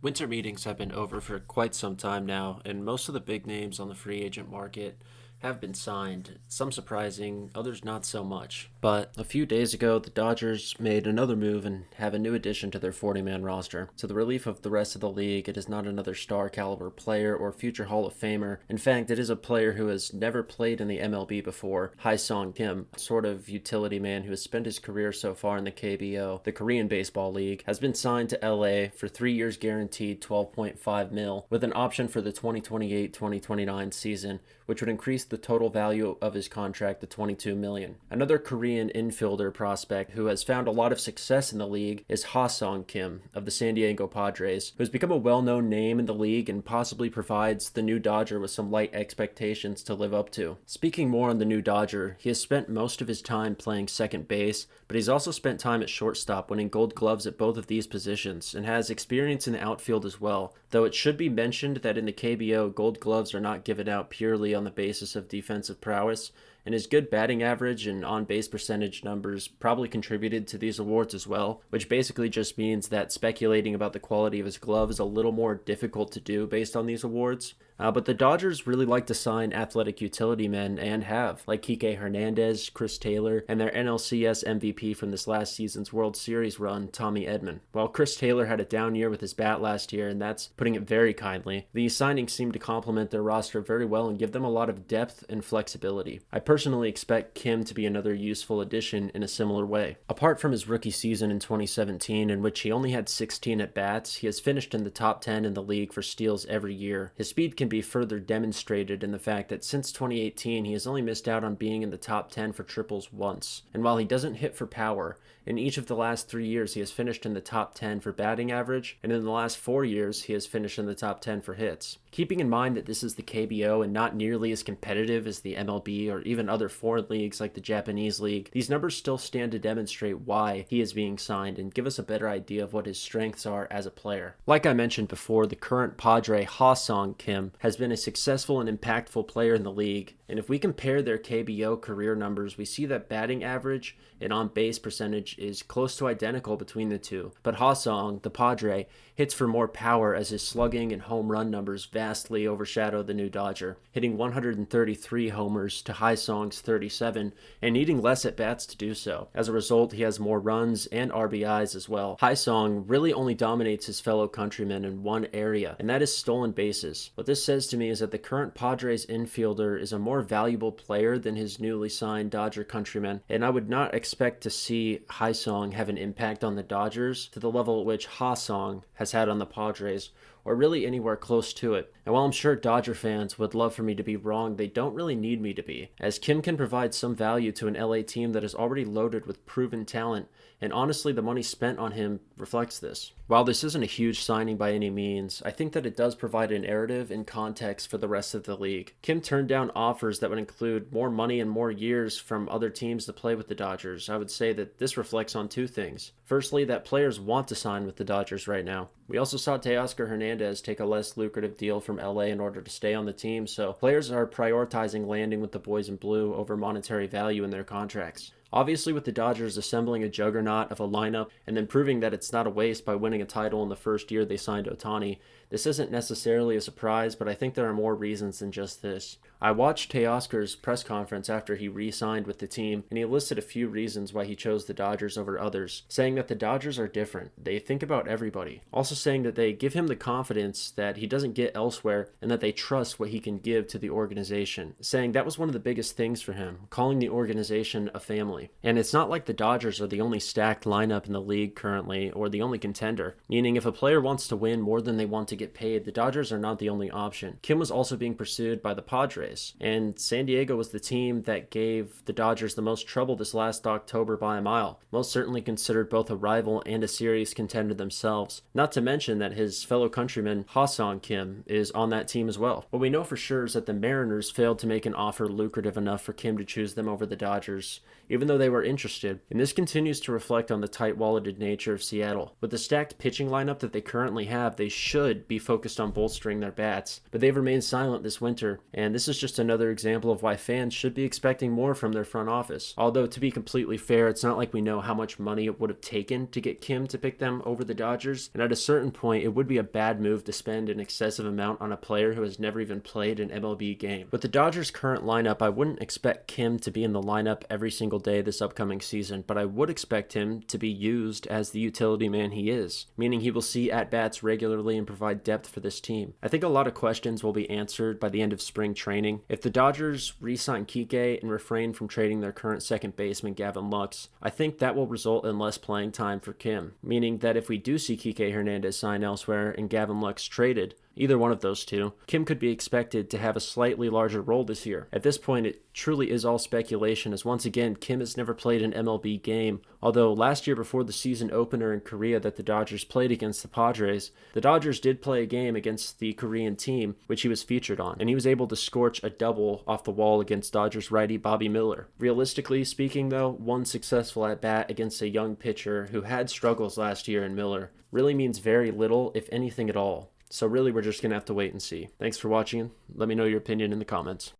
Winter meetings have been over for quite some time now, and most of the big names on the free agent market have been signed. Some surprising, others not so much. But a few days ago, the Dodgers made another move and have a new addition to their 40-man roster. To the relief of the rest of the league, it is not another star caliber player or future Hall of Famer. In fact, it is a player who has never played in the MLB before, Hae-Sung Kim, a sort of utility man who has spent his career so far in the KBO, the Korean Baseball League, has been signed to LA for 3 years guaranteed 12.5 mil, with an option for the 2028-2029 season, which would increase the total value of his contract to $22 million. Another Korean infielder prospect who has found a lot of success in the league is Ha-Sung Kim of the San Diego Padres, who has become a well-known name in the league and possibly provides the new Dodger with some light expectations to live up to. Speaking more on the new Dodger, he has spent most of his time playing second base, but he's also spent time at shortstop, winning Gold Gloves at both of these positions, and has experience in the outfield as well, though it should be mentioned that in the KBO, Gold Gloves are not given out purely on the basis of defensive prowess, and his good batting average and on-base percentage numbers probably contributed to these awards as well, which basically just means that speculating about the quality of his glove is a little more difficult to do based on these awards. But the Dodgers really like to sign athletic utility men and have, like Kike Hernandez, Chris Taylor, and their NLCS MVP from this last season's World Series run, Tommy Edman. While Chris Taylor had a down year with his bat last year, and that's putting it very kindly, these signings seem to complement their roster very well and give them a lot of depth and flexibility. I personally expect Kim to be another useful addition in a similar way. Apart from his rookie season in 2017, in which he only had 16 at-bats, he has finished in the top 10 in the league for steals every year. His speed can be further demonstrated in the fact that since 2018 he has only missed out on being in the top 10 for triples once. And while he doesn't hit for power, in each of the last 3 years he has finished in the top 10 for batting average, and in the last 4 years he has finished in the top 10 for hits. Keeping in mind that this is the KBO and not nearly as competitive as the MLB or even other foreign leagues like the Japanese League, these numbers still stand to demonstrate why he is being signed and give us a better idea of what his strengths are as a player. Like I mentioned before, the current Padre Ha-Sung Kim has been a successful and impactful player in the league, and if we compare their KBO career numbers, we see that batting average and on-base percentage is close to identical between the two, but Ha-Sung, the Padre, hits for more power as his slugging and home run numbers vastly overshadow the new Dodger, hitting 133 homers to Hae-Sung's 37 and needing less at-bats to do so. As a result, he has more runs and RBIs as well. Hae-Sung really only dominates his fellow countrymen in one area, and that is stolen bases. What this says to me is that the current Padres infielder is a more valuable player than his newly signed Dodger countryman, and I would not expect to see Hae-Sung have an impact on the Dodgers to the level at which Ha-Sung has had on the Padres, or really anywhere close to it. And while I'm sure Dodger fans would love for me to be wrong, they don't really need me to be, as Kim can provide some value to an LA team that is already loaded with proven talent, and honestly the money spent on him reflects this. While this isn't a huge signing by any means, I think that it does provide a narrative and context for the rest of the league. Kim turned down offers that would include more money and more years from other teams to play with the Dodgers. I would say that this reflects on two things. Firstly, that players want to sign with the Dodgers right now. We also saw Teoscar Hernandez take a less lucrative deal from LA in order to stay on the team, so players are prioritizing landing with the boys in blue over monetary value in their contracts. Obviously, with the Dodgers assembling a juggernaut of a lineup and then proving that it's not a waste by winning a title in the first year they signed Ohtani, this isn't necessarily a surprise, but I think there are more reasons than just this. I watched Teoscar's press conference after he re-signed with the team, and he listed a few reasons why he chose the Dodgers over others, saying that the Dodgers are different. They think about everybody. Also saying that they give him the confidence that he doesn't get elsewhere and that they trust what he can give to the organization, saying that was one of the biggest things for him, calling the organization a family. And it's not like the Dodgers are the only stacked lineup in the league currently or the only contender, meaning if a player wants to win more than they want to get paid, the Dodgers are not the only option. Kim was also being pursued by the Padres, and San Diego was the team that gave the Dodgers the most trouble this last October by a mile, most certainly considered both a rival and a series contender themselves, not to mention that his fellow countryman Ha-Sung Kim is on that team as well. What we know for sure is that the Mariners failed to make an offer lucrative enough for Kim to choose them over the Dodgers, even though they were interested, and this continues to reflect on the tight-walleted nature of Seattle. With the stacked pitching lineup that they currently have, they should be focused on bolstering their bats, but they've remained silent this winter, and this is is just another example of why fans should be expecting more from their front office. Although, to be completely fair, it's not like we know how much money it would have taken to get Kim to pick them over the Dodgers, and at a certain point, it would be a bad move to spend an excessive amount on a player who has never even played an MLB game. With the Dodgers' current lineup, I wouldn't expect Kim to be in the lineup every single day this upcoming season, but I would expect him to be used as the utility man he is, meaning he will see at-bats regularly and provide depth for this team. I think a lot of questions will be answered by the end of spring training. If the Dodgers re-sign Kike and refrain from trading their current second baseman Gavin Lux, I think that will result in less playing time for Kim, meaning that if we do see Kike Hernandez sign elsewhere and Gavin Lux traded, either one of those two, Kim could be expected to have a slightly larger role this year. At this point, it truly is all speculation, as once again, Kim has never played an MLB game, although last year before the season opener in Korea that the Dodgers played against the Padres, the Dodgers did play a game against the Korean team, which he was featured on, and he was able to scorch a double off the wall against Dodgers righty Bobby Miller. Realistically speaking, though, one successful at-bat against a young pitcher who had struggles last year in Miller really means very little, if anything at all. So really, we're just going to have to wait and see. Thanks for watching. Let me know your opinion in the comments.